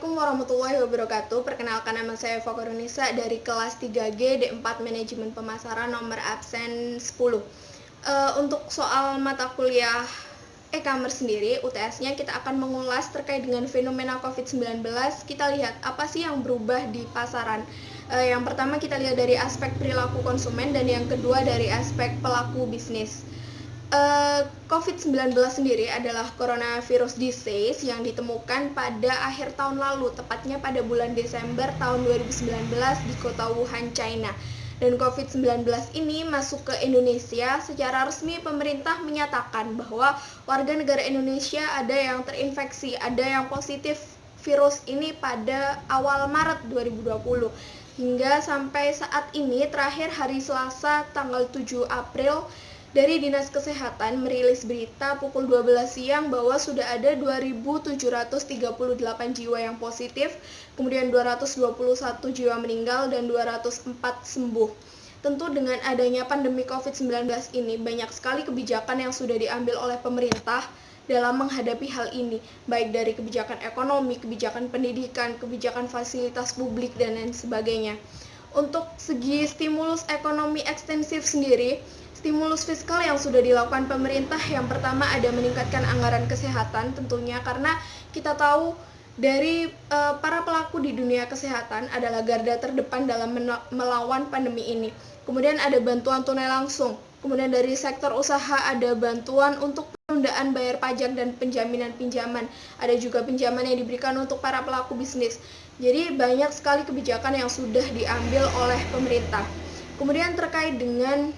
Assalamualaikum warahmatullahi wabarakatuh. Perkenalkan, nama saya Fakorunisa dari kelas 3G D4 Manajemen Pemasaran, nomor absen 10. Untuk soal mata kuliah e-commerce sendiri, UTS-nya kita akan mengulas terkait dengan fenomena COVID-19. Kita lihat apa sih yang berubah di pasaran. Yang pertama kita lihat dari aspek perilaku konsumen, dan yang kedua dari aspek pelaku bisnis. COVID-19 sendiri adalah coronavirus disease yang ditemukan pada akhir tahun lalu, tepatnya pada bulan Desember tahun 2019 di kota Wuhan, China. Dan COVID-19 ini masuk ke Indonesia. Secara resmi pemerintah menyatakan bahwa warga negara Indonesia ada yang terinfeksi, ada yang positif virus ini pada awal Maret 2020. Hingga sampai saat ini, terakhir hari Selasa tanggal 7 April, dari Dinas Kesehatan merilis berita pukul 12 siang bahwa sudah ada 2.738 jiwa yang positif, kemudian 221 jiwa meninggal, dan 204 sembuh. Tentu dengan adanya pandemi COVID-19 ini, banyak sekali kebijakan yang sudah diambil oleh pemerintah dalam menghadapi hal ini, baik dari kebijakan ekonomi, kebijakan pendidikan, kebijakan fasilitas publik, dan lain sebagainya. Untuk segi stimulus ekonomi ekstensif sendiri, stimulus fiskal yang sudah dilakukan pemerintah, yang pertama ada meningkatkan anggaran kesehatan tentunya, karena kita tahu dari para pelaku di dunia kesehatan adalah garda terdepan dalam melawan pandemi ini. Kemudian ada bantuan tunai langsung, kemudian dari sektor usaha ada bantuan untuk penundaan bayar pajak dan penjaminan pinjaman. Ada juga pinjaman yang diberikan untuk para pelaku bisnis. Jadi banyak sekali kebijakan yang sudah diambil oleh pemerintah. Kemudian terkait dengan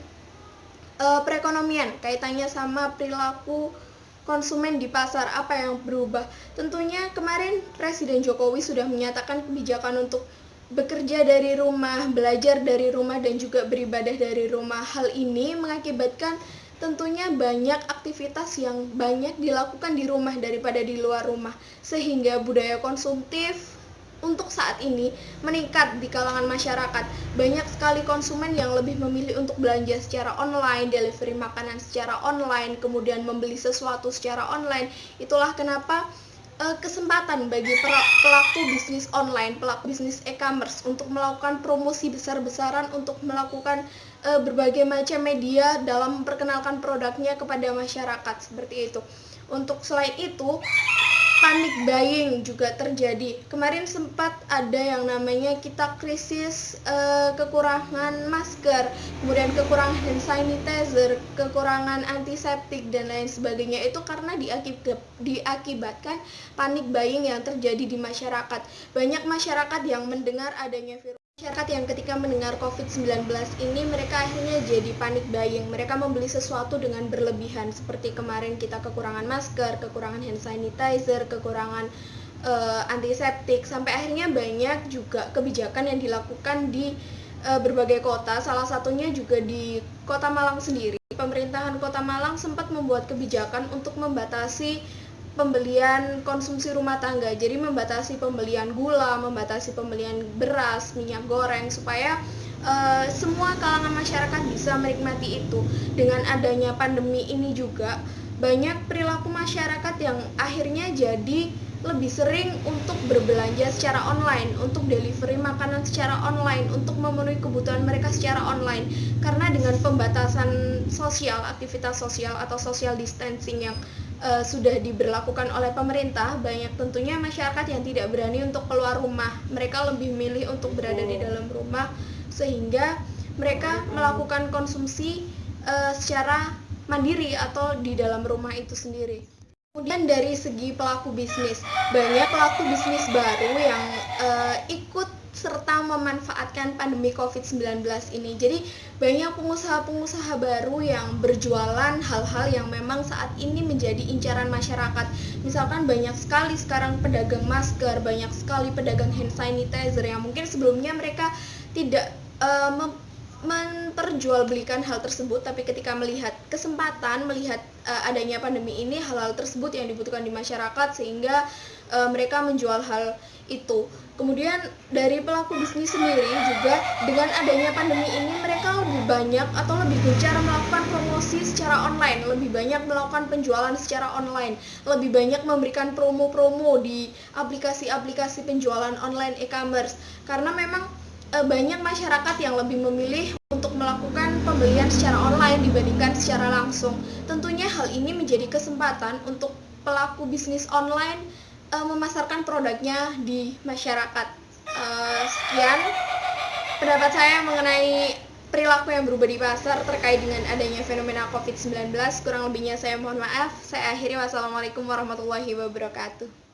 perekonomian, kaitannya sama perilaku konsumen di pasar, apa yang berubah? Tentunya kemarin Presiden Jokowi sudah menyatakan kebijakan untuk bekerja dari rumah, belajar dari rumah, dan juga beribadah dari rumah. Hal ini mengakibatkan tentunya banyak aktivitas yang banyak dilakukan di rumah daripada di luar rumah, sehingga budaya konsumtif untuk saat ini meningkat di kalangan masyarakat. Banyak sekali konsumen yang lebih memilih untuk belanja secara online, delivery makanan secara online, kemudian membeli sesuatu secara online. Itulah kenapa kesempatan bagi pelaku bisnis online, pelaku bisnis e-commerce untuk melakukan promosi besar-besaran, untuk melakukan berbagai macam media dalam memperkenalkan produknya kepada masyarakat, seperti itu. Untuk selain itu, panic buying juga terjadi. Kemarin sempat ada yang namanya kita krisis kekurangan masker, kemudian kekurangan hand sanitizer, kekurangan antiseptik, dan lain sebagainya. Itu karena diakibatkan panic buying yang terjadi di masyarakat. Banyak masyarakat yang mendengar adanya virus. Masyarakat yang ketika mendengar COVID-19 ini, mereka akhirnya jadi panik buying. Mereka membeli sesuatu dengan berlebihan, seperti kemarin kita kekurangan masker, kekurangan hand sanitizer, kekurangan antiseptik, sampai akhirnya banyak juga kebijakan yang dilakukan di berbagai kota. Salah satunya juga di Kota Malang sendiri. Pemerintahan Kota Malang sempat membuat kebijakan untuk membatasi pembelian konsumsi rumah tangga, jadi membatasi pembelian gula, membatasi pembelian beras, minyak goreng, supaya semua kalangan masyarakat bisa menikmati itu. Dengan adanya pandemi ini juga banyak perilaku masyarakat yang akhirnya jadi lebih sering untuk berbelanja secara online, untuk delivery makanan secara online, untuk memenuhi kebutuhan mereka secara online. Karena dengan pembatasan sosial, aktivitas sosial atau social distancing yang sudah diberlakukan oleh pemerintah, banyak tentunya masyarakat yang tidak berani untuk keluar rumah. Mereka lebih milih untuk berada di dalam rumah, sehingga mereka melakukan konsumsi secara mandiri atau di dalam rumah itu sendiri. Kemudian dari segi pelaku bisnis, banyak pelaku bisnis baru yang ikut serta memanfaatkan pandemi COVID-19 ini. Jadi banyak pengusaha-pengusaha baru yang berjualan hal-hal yang memang saat ini menjadi incaran masyarakat. Misalkan banyak sekali sekarang pedagang masker, banyak sekali pedagang hand sanitizer yang mungkin sebelumnya mereka tidak memperjualbelikan hal tersebut, tapi ketika melihat kesempatan, melihat adanya pandemi ini, hal-hal tersebut yang dibutuhkan di masyarakat, sehingga mereka menjual hal itu. Kemudian dari pelaku bisnis sendiri juga, dengan adanya pandemi ini mereka lebih banyak atau lebih gencar melakukan promosi secara online, lebih banyak melakukan penjualan secara online, lebih banyak memberikan promo-promo di aplikasi-aplikasi penjualan online e-commerce, karena memang banyak masyarakat yang lebih memilih untuk melakukan pembelian secara online dibandingkan secara langsung. Tentunya hal ini menjadi kesempatan untuk pelaku bisnis online memasarkan produknya di masyarakat. Sekian pendapat saya mengenai perilaku yang berubah di pasar terkait dengan adanya fenomena COVID-19. Kurang lebihnya saya mohon maaf. Saya akhiri, wassalamualaikum warahmatullahi wabarakatuh.